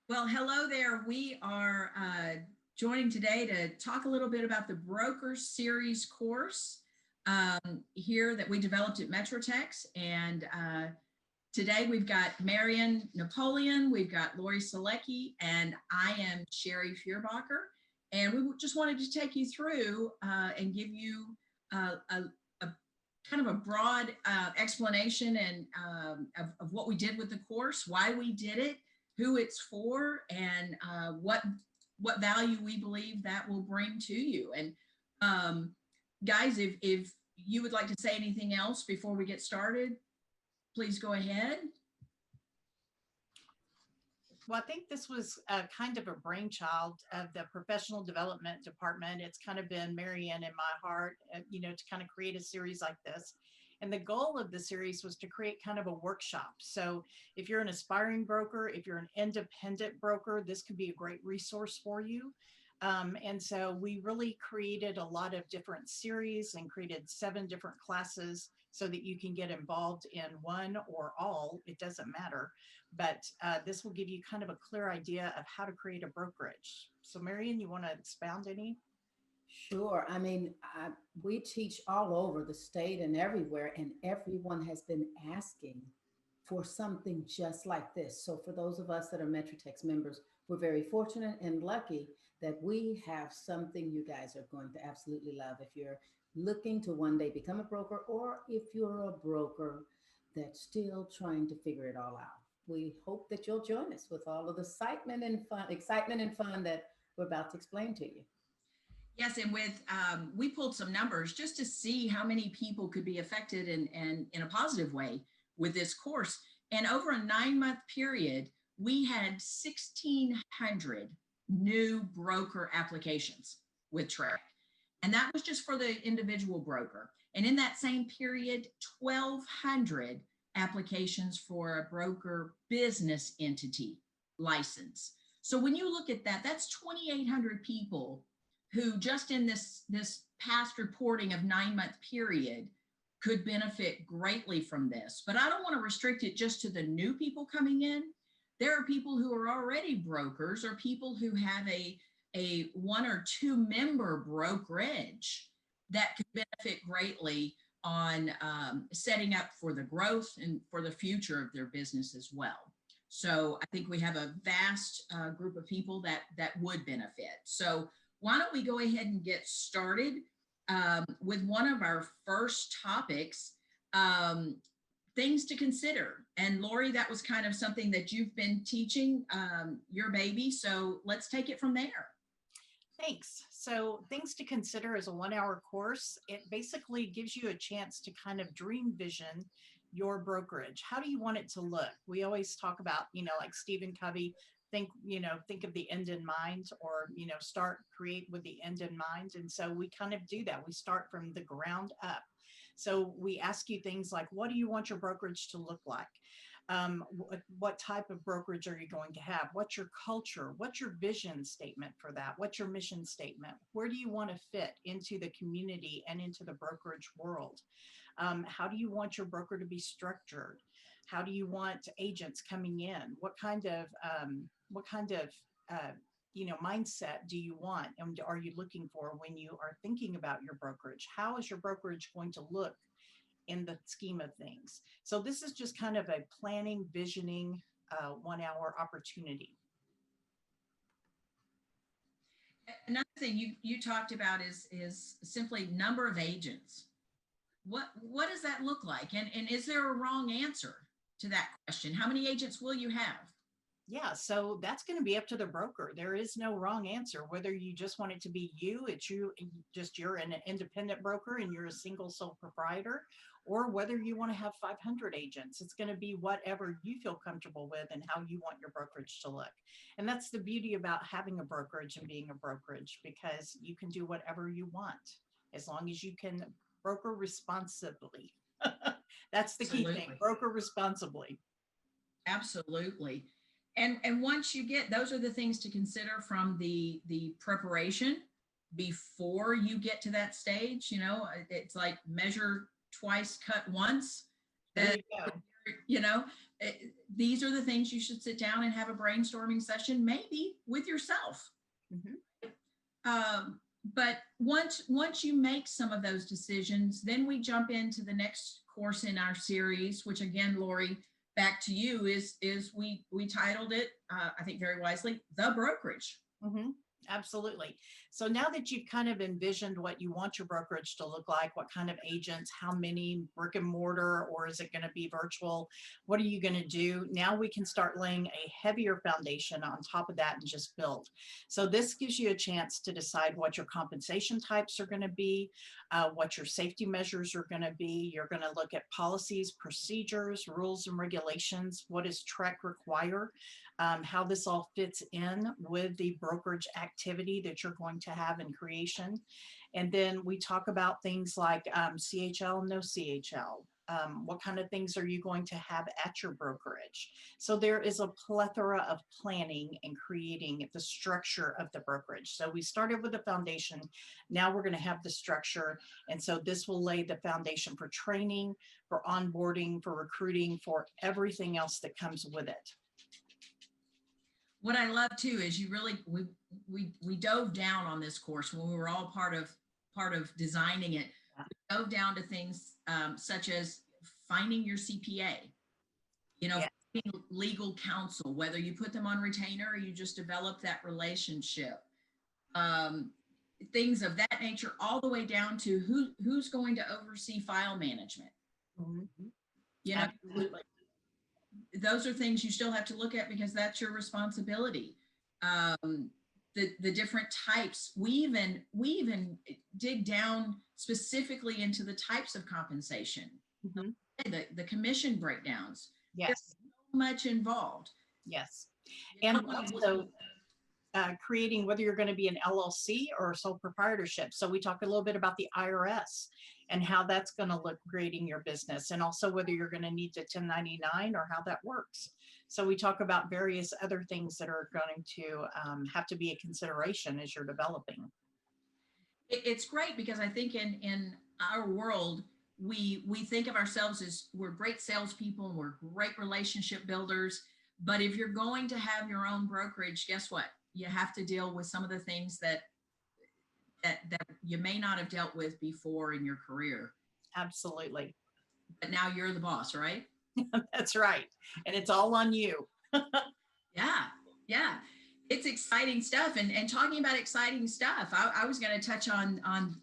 Well, hello there. We are joining today to talk a little bit about the Broker Series course here that we developed at MetroTex. And today we've got Marion Napoleon, we've got Lori Selecki, and I am Sherry Fierbacher. And we just wanted to take you through and give you a kind of a broad explanation and of what we did with the course, why we did it, who it's for, and what value we believe that will bring to you. And guys, if you would like to say anything else before we get started, please go ahead. Well, I think this was kind of a brainchild of the professional development department. It's kind of been Marianne in my heart, to kind of create a series like this. And the goal of the series was to create kind of a workshop. So if you're an aspiring broker, if you're an independent broker, this could be a great resource for you. And so we really created a lot of different series and created 7 different classes so that you can get involved in one or all, it doesn't matter. But this will give you kind of a clear idea of how to create a brokerage. So Marion, you want to expound any? Sure. We teach all over the state and everywhere, and everyone has been asking for something just like this. So for those of us that are MetroTex members, we're very fortunate and lucky that we have something you guys are going to absolutely love if you're looking to one day become a broker, or if you're a broker that's still trying to figure it all out. We hope that you'll join us with all of the excitement and fun that we're about to explain to you. Yes, and with we pulled some numbers just to see how many people could be affected and in a positive way with this course. And over a 9-month period, we had 1,600 new broker applications with Track. And that was just for the individual broker. And in that same period, 1,200 applications for a broker business entity license. So when you look at that, that's 2,800 people who just in this past reporting of 9-month period could benefit greatly from this. But I don't want to restrict it just to the new people coming in. There are people who are already brokers, or people who have a 1 or 2 member brokerage that could benefit greatly on setting up for the growth and for the future of their business as well. So I think we have a vast group of people that would benefit. So why don't we go ahead and get started with one of our first topics, things to consider. And Lori, that was kind of something that you've been teaching your baby. So let's take it from there. Thanks. So things to consider is a 1-hour course. It basically gives you a chance to kind of dream vision your brokerage. How do you want it to look? We always talk about, like Stephen Covey, think of the end in mind, or, create with the end in mind. And so we kind of do that. We start from the ground up. So we ask you things like, what do you want your brokerage to look like? What type of brokerage are you going to have? What's your culture? What's your vision statement for that? What's your mission statement? Where do you want to fit into the community and into the brokerage world? How do you want your broker to be structured? How do you want agents coming in? What kind of mindset do you want, and are you looking for when you are thinking about your brokerage? How is your brokerage going to look in the scheme of things? So this is just kind of a planning, visioning 1-hour opportunity. Another thing you talked about is simply number of agents. What does that look like? And is there a wrong answer to that question? How many agents will you have? Yeah, so that's going to be up to the broker. There is no wrong answer. Whether you just want it to be you, it's you, just you're an independent broker and you're a single sole proprietor, or whether you want to have 500 agents. It's going to be whatever you feel comfortable with and how you want your brokerage to look. And that's the beauty about having a brokerage and being a brokerage, because you can do whatever you want as long as you can broker responsibly. That's the key thing, broker responsibly. Absolutely. And once you get, those are the things to consider from the preparation before you get to that stage. It's like measure twice, cut once. There you go. you know, eh, these are the things you should sit down and have a brainstorming session, maybe with yourself. Mhm. But once you make some of those decisions, then we jump into the next course in our series, which again, Lori, back to you, is we titled it, I think very wisely, The Brokerage. Mhm. Absolutely. So now that you've kind of envisioned what you want your brokerage to look like, what kind of agents, how many, brick and mortar, or is it going to be virtual? What are you going to do? Now we can start laying a heavier foundation on top of that and just build. So this gives you a chance to decide what your compensation types are going to be, what your safety measures are going to be. You're going to look at policies, procedures, rules and regulations. What does TREC require? How this all fits in with the brokerage activity that you're going to have in creation. And then we talk about things like CHL, no CHL. What kind of things are you going to have at your brokerage? So there is a plethora of planning and creating the structure of the brokerage. So we started with the foundation. Now we're going to have the structure. And so this will lay the foundation for training, for onboarding, for recruiting, for everything else that comes with it. What I love too is you really we dove down on this course when we were all part of designing it. We dove down to things such as finding your CPA, you know, Yeah. finding legal counsel, whether you put them on retainer or you just develop that relationship. Things of that nature, all the way down to who's going to oversee file management. Mhm. You know, Absolutely. those are things you still have to look at because that's your responsibility. The different types. We even dig down specifically into the types of compensation, Mhm. the commission breakdowns. There's Yes. so much involved. Yes. You And don't want also creating whether you're going to be an LLC or a sole proprietorship. So we talk a little bit about the IRS and how that's going to look creating your business, and also whether you're going to need to 1099 or how that works. So we talk about various other things that are going to have to be a consideration as you're developing. it's great because I think in our world we think of ourselves as we're great salespeople and we're great relationship builders. But if you're going to have your own brokerage, guess what? You have to deal with some of the things that you may not have dealt with before in your career. Absolutely. But now you're the boss, right? That's right. And it's all on you. Yeah, yeah. It's exciting stuff. And talking about exciting stuff, I was going to touch on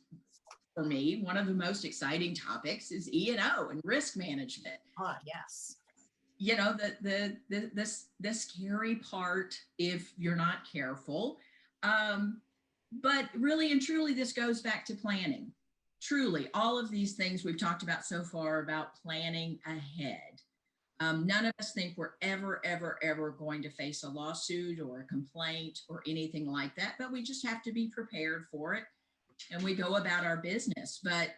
for me, one of the most exciting topics is E&O and risk management. Ah, yes. You know, the scary part if you're not careful. But really and truly, this goes back to planning. Truly, all of these things we've talked about so far about planning ahead. None of us think we're ever going to face a lawsuit or a complaint or anything like that, but we just have to be prepared for it and we go about our business. But,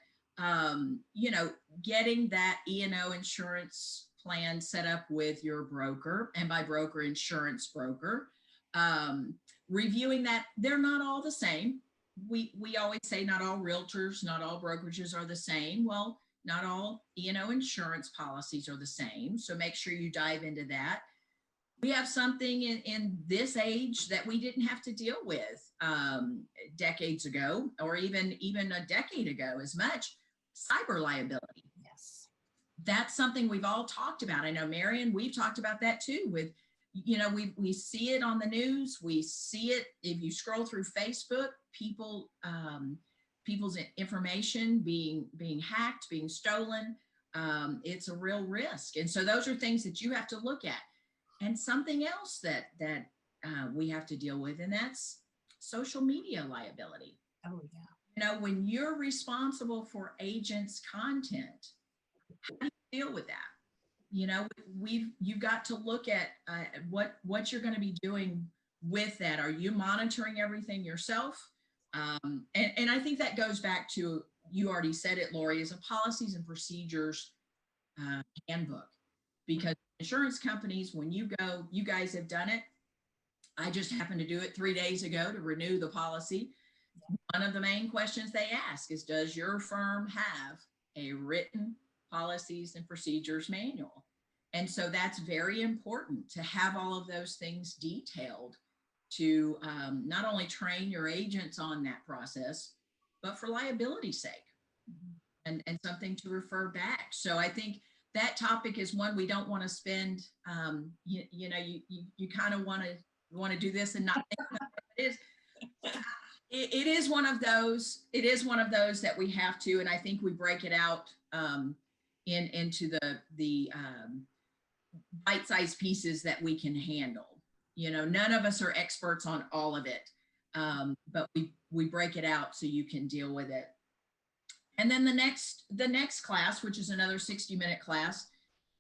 you know, getting that E&O insurance plan set up with your broker, and by broker, insurance broker, reviewing that, they're not all the same. We always say not all realtors, not all brokerages are the same. Well, not all E&O insurance policies are the same. So make sure you dive into that. We have something in this age that we didn't have to deal with decades ago, or even a decade ago as much, cyber liability. Yes. That's something we've all talked about. I know, Marion, we've talked about that too with, you know, we see it on the news. We see it if you scroll through Facebook, people's information being hacked, being stolen. It's a real risk. And so those are things that you have to look at. And something else that we have to deal with, and that's social media liability. Oh, yeah. You know, when you're responsible for agents' content, how do you deal with that? You know, you've got to look at what you're going to be doing with that. Are you monitoring everything yourself? And I think that goes back to, you already said it, Lori, is a policies and procedures handbook. Because insurance companies, when you go, you guys have done it. I just happened to do it 3 days ago to renew the policy. One of the main questions they ask is, does your firm have a written policies and procedures manual? And so that's very important to have all of those things detailed to not only train your agents on that process, but for liability's sake and something to refer back. So I think that topic is one we don't want to spend, you kind of want to do this and not think about it. It is one of those, that we have to, and I think we break it out into the bite-sized pieces that we can handle. None of us are experts on all of it, but we break it out so you can deal with it. And then the next class, which is another 60-minute class,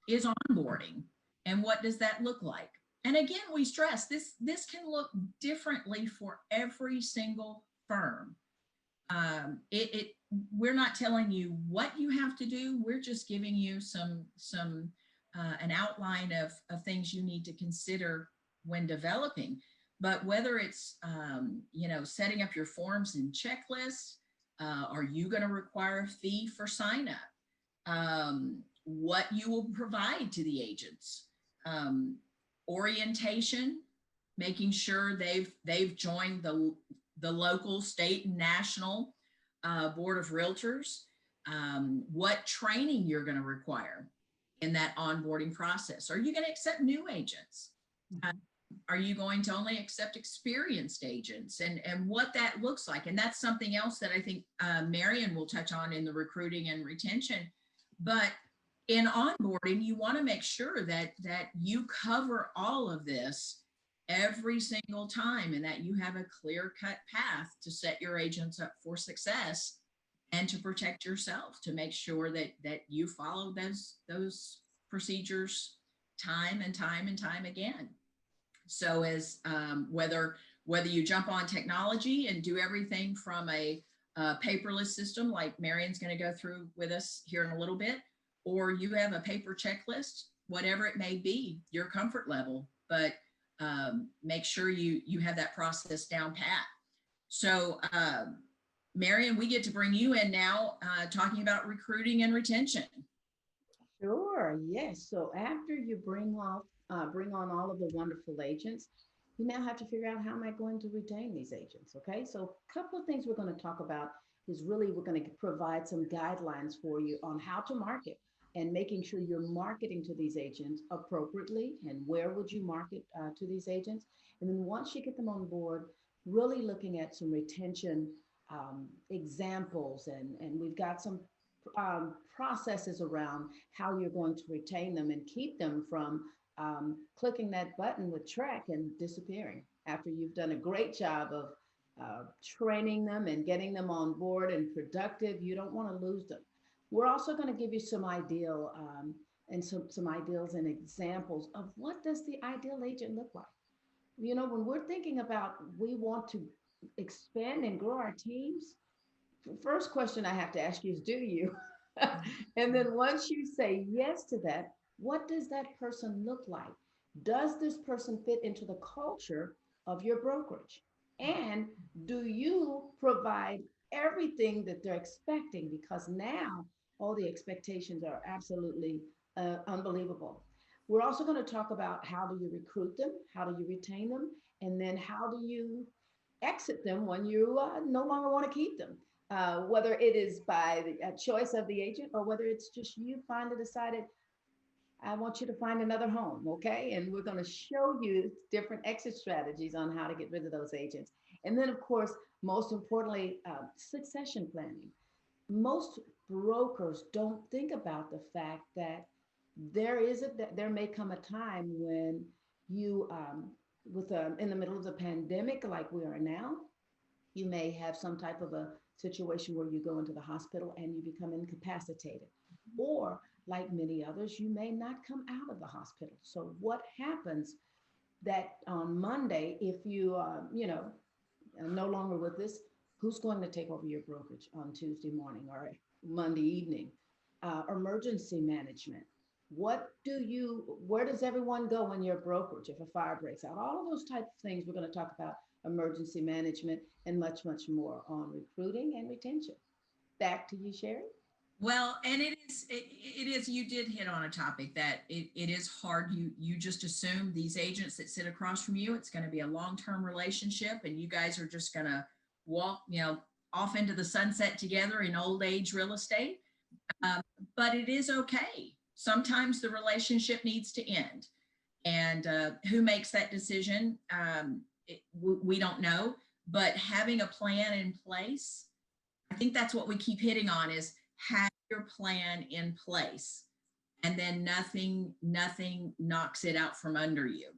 is onboarding. And what does that look like? And again, we stress this can look differently for every single firm. We're not telling you what you have to do. We're just giving you an outline of things you need to consider when developing. But whether it's setting up your forms and checklists, are you going to require a fee for sign up? What you will provide to the agents, orientation, making sure they've joined the local, state, and national board of realtors, what training you're going to require in that onboarding process. Are you going to accept new agents? Are you going to only accept experienced agents, and what that looks like? And that's something else that I think Marion will touch on in the recruiting and retention. But in onboarding, you want to make sure that you cover all of this every single time, and that you have a clear-cut path to set your agents up for success and to protect yourself, to make sure that you follow those procedures time and time and time again. So as whether you jump on technology and do everything from a paperless system like Marion's going to go through with us here in a little bit, or you have a paper checklist, whatever it may be, your comfort level, but make sure you have that process down pat. So Marion, we get to bring you in now talking about recruiting and retention. Sure, yes. So after you bring on all of the wonderful agents, you now have to figure out how am I going to retain these agents, okay? So a couple of things we're going to talk about is really we're going to provide some guidelines for you on how to market and making sure you're marketing to these agents appropriately, and where would you market to these agents. And then once you get them on board, really looking at some retention examples, and we've got some processes around how you're going to retain them and keep them from clicking that button with track and disappearing after you've done a great job of training them and getting them on board and productive. You don't want to lose them. We're also going to give you some ideal and some ideals and examples of what does the ideal agent look like. When we're thinking about we want to expand and grow our teams, first question I have to ask you is, do you? And then once you say yes to that, what does that person look like? Does this person fit into the culture of your brokerage? And do you provide everything that they're expecting? Because now all the expectations are absolutely unbelievable. We're also going to talk about how do you recruit them, how do you retain them, and then how do you exit them when you no longer want to keep them. Whether it is by the choice of the agent or whether it's just you finally decided, I want you to find another home, okay? And we're going to show you different exit strategies on how to get rid of those agents. And then, of course, most importantly, succession planning. Most brokers don't think about the fact that there may come a time when you, in the middle of the pandemic like we are now, you may have some type of a situation where you go into the hospital and you become incapacitated. Or like many others, you may not come out of the hospital. So what happens that on Monday, if you, are no longer with us, who's going to take over your brokerage on Tuesday morning or Monday evening? Emergency management. Where does everyone go in your brokerage if a fire breaks out? All of those types of things we're going to talk about, emergency management, and much, much more on recruiting and retention. Back to you, Sherry. Well, and it is, you did hit on a topic that it is hard. You just assume these agents that sit across from you, it's going to be a long-term relationship and you guys are just going to walk, off into the sunset together in old age real estate. Um, but it is okay. Sometimes the relationship needs to end. And who makes that decision? We don't know. But having a plan in place, I think that's what we keep hitting on is have your plan in place and then nothing knocks it out from under you.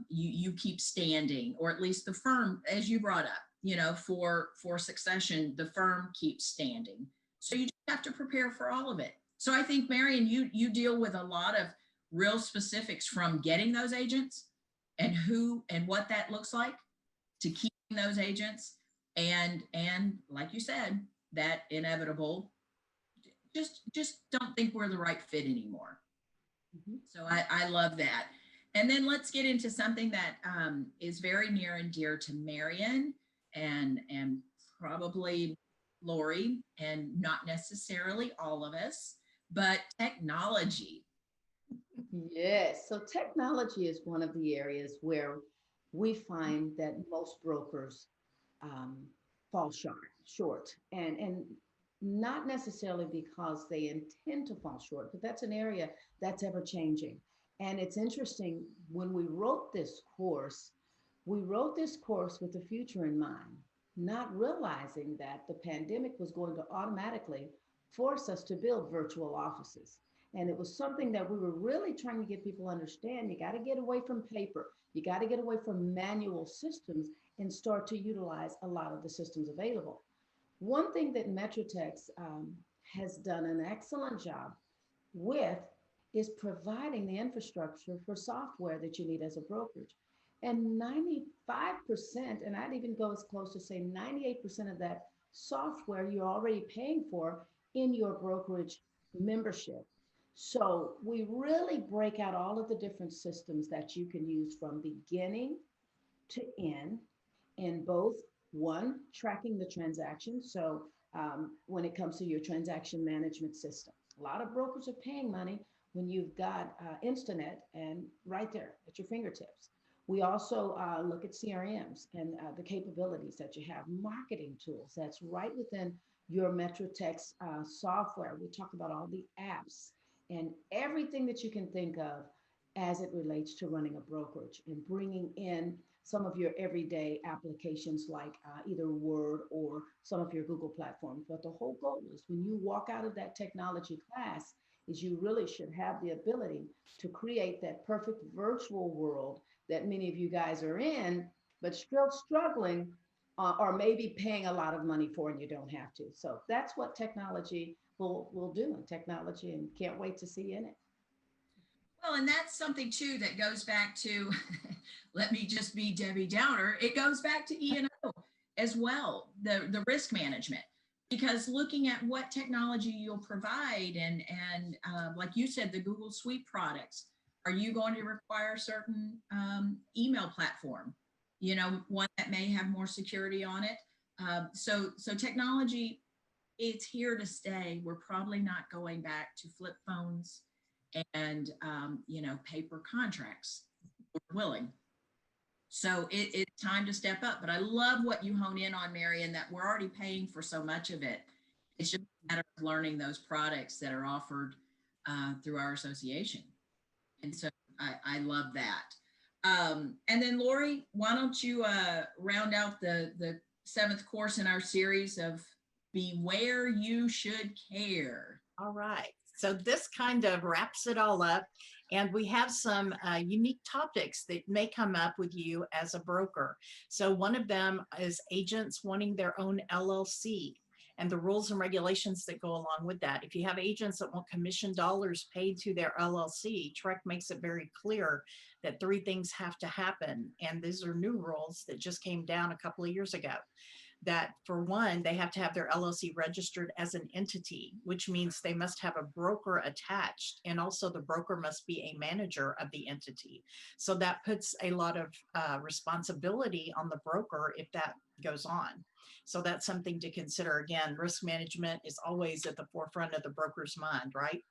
You keep standing, or at least the firm, as you brought up, for succession, the firm keeps standing. So you just have to prepare for all of it. So I think, Marion, you deal with a lot of real specifics from getting those agents and who and what that looks like to keeping those agents and like you said, that inevitable just don't think we're the right fit anymore. Mhm. So I love that. And then let's get into something that is very near and dear to Marion and probably Lori, and not necessarily all of us, but technology. Yes. So technology is one of the areas where we find that most brokers um, fall short, and not necessarily because they intend to fall short, but that's an area that's ever changing. And it's interesting when we wrote this course with the future in mind, not realizing that the pandemic was going to automatically force us to build virtual offices. And it was something that we were really trying to get people to understand. You got to get away from paper. You got to get away from manual systems and start to utilize a lot of the systems available. One thing that MetroTex has done an excellent job with is providing the infrastructure for software that you need as a brokerage. And 95%, and I'd even go as close to say 98% of that software you're already paying for in your brokerage membership. So we really break out all of the different systems that you can use from beginning to end in both one, tracking the transaction. So when it comes to your transaction management system, a lot of brokers are paying money when you've got Instanet and right there at your fingertips. We also look at CRMs and the capabilities that you have, marketing tools that's right within your MetroTex software. We talk about all the apps and everything that you can think of as it relates to running a brokerage and bringing in some of your everyday applications like either Word or some of your Google platforms. But the whole goal is when you walk out of that technology class is you really should have the ability to create that perfect virtual world that many of you guys are in, but still struggling or maybe paying a lot of money for and you don't have to. So that's what technology will do in technology and can't wait to see in it. Well, and that's something too that goes back to, let me just be Debbie Downer. It goes back to E&O as well, the risk management, because looking at what technology you'll provide and like you said, the Google Suite products, are you going to require certain email platform? One that may have more security on it. So technology, it's here to stay. We're probably not going back to flip phones and paper contracts. We're willing. So it's time to step up. But I love what you hone in on, Marion, that we're already paying for so much of it. It's just a matter of learning those products that are offered through our association. And so I love that. And then Lori, why don't you round out the seventh course in our series of Beware You Should Care. All right. So this kind of wraps it all up. And we have some unique topics that may come up with you as a broker. So one of them is agents wanting their own LLC and the rules and regulations that go along with that. If you have agents that want commission dollars paid to their LLC, TREC makes it very clear that 3 things have to happen. And these are new rules that just came down a couple of years ago. That for one, they have to have their LLC registered as an entity, which means they must have a broker attached. And also the broker must be a manager of the entity. So that puts a lot of responsibility on the broker if that goes on. So that's something to consider. Again, risk management is always at the forefront of the broker's mind, right?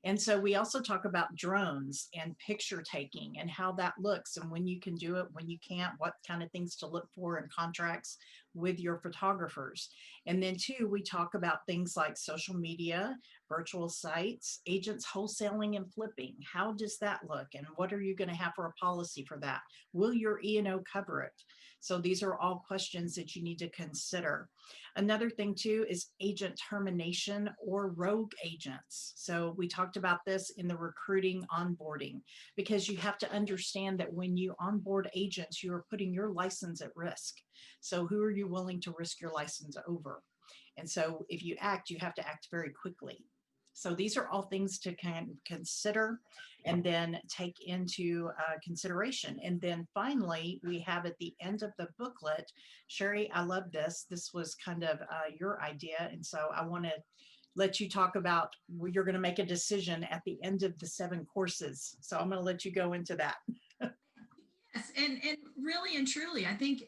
And so we also talk about drones and picture taking and how that looks and when you can do it, when you can't, what kind of things to look for in contracts with your photographers. And then two, we talk about things like social media, virtual sites, agents wholesaling and flipping. How does that look? And what are you going to have for a policy for that? Will your E&O cover it? So these are all questions that you need to consider. Another thing too is agent termination or rogue agents. So we talked about this in the recruiting onboarding, because you have to understand that when you onboard agents, you are putting your license at risk. So who are you willing to risk your license over? And so if you act, you have to act very quickly. So these are all things to kind of consider and then take into consideration. And then finally, we have at the end of the booklet, Sherry, I love this. This was kind of your idea. And so I want to let you talk about, you're going to make a decision at the end of the 7 courses. So I'm going to let you go into that. Yes, and really and truly, I think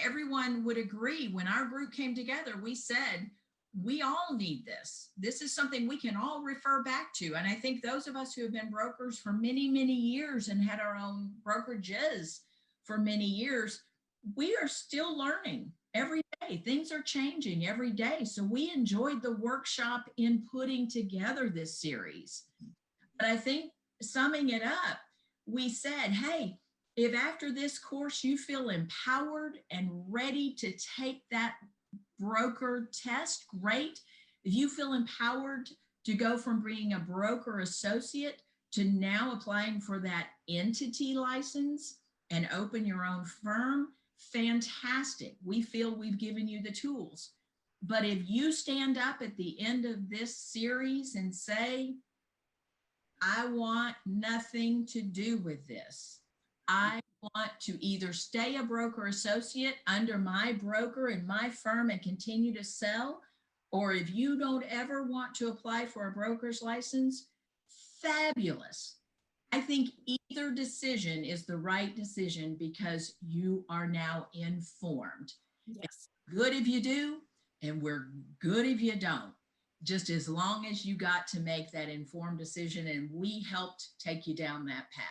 everyone would agree. When our group came together, we said we all need this. This is something we can all refer back to. And I think those of us who have been brokers for many, many years and had our own brokerages for many years, we are still learning every day. Things are changing every day. So we enjoyed the workshop in putting together this series. But I think summing it up, we said, hey, if after this course you feel empowered and ready to take that broker test, great. If you feel empowered to go from being a broker associate to now applying for that entity license and open your own firm, fantastic. We feel we've given you the tools. But if you stand up at the end of this series and say, I want nothing to do with this, I want to either stay a broker associate under my broker in my firm and continue to sell, or if you don't ever want to apply for a broker's license, fabulous. I think either decision is the right decision because you are now informed. Yes. It's good if you do, and we're good if you don't. Just as long as you got to make that informed decision and we helped take you down that path.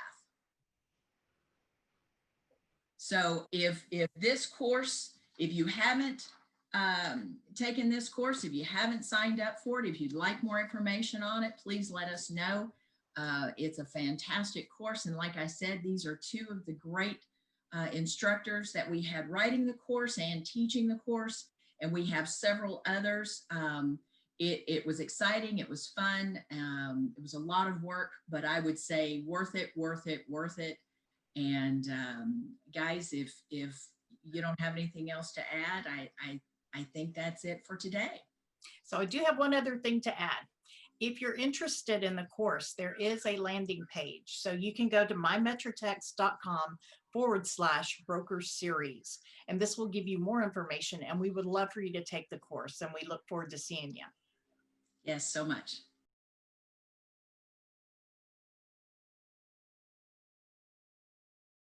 So if this course, if you haven't taken this course, if you haven't signed up for it, if you'd like more information on it, please let us know. It's a fantastic course. And like I said, these are 2 of the great instructors that we had writing the course and teaching the course. And we have several others. It was exciting. It was fun. It was a lot of work, but I would say worth it, worth it, worth it. And guys, if you don't have anything else to add, I think that's it for today. So I do have one other thing to add. If you're interested in the course, there is a landing page. So you can go to mymetrotex.com/broker series. And this will give you more information. And we would love for you to take the course. And we look forward to seeing you. Yes, so much.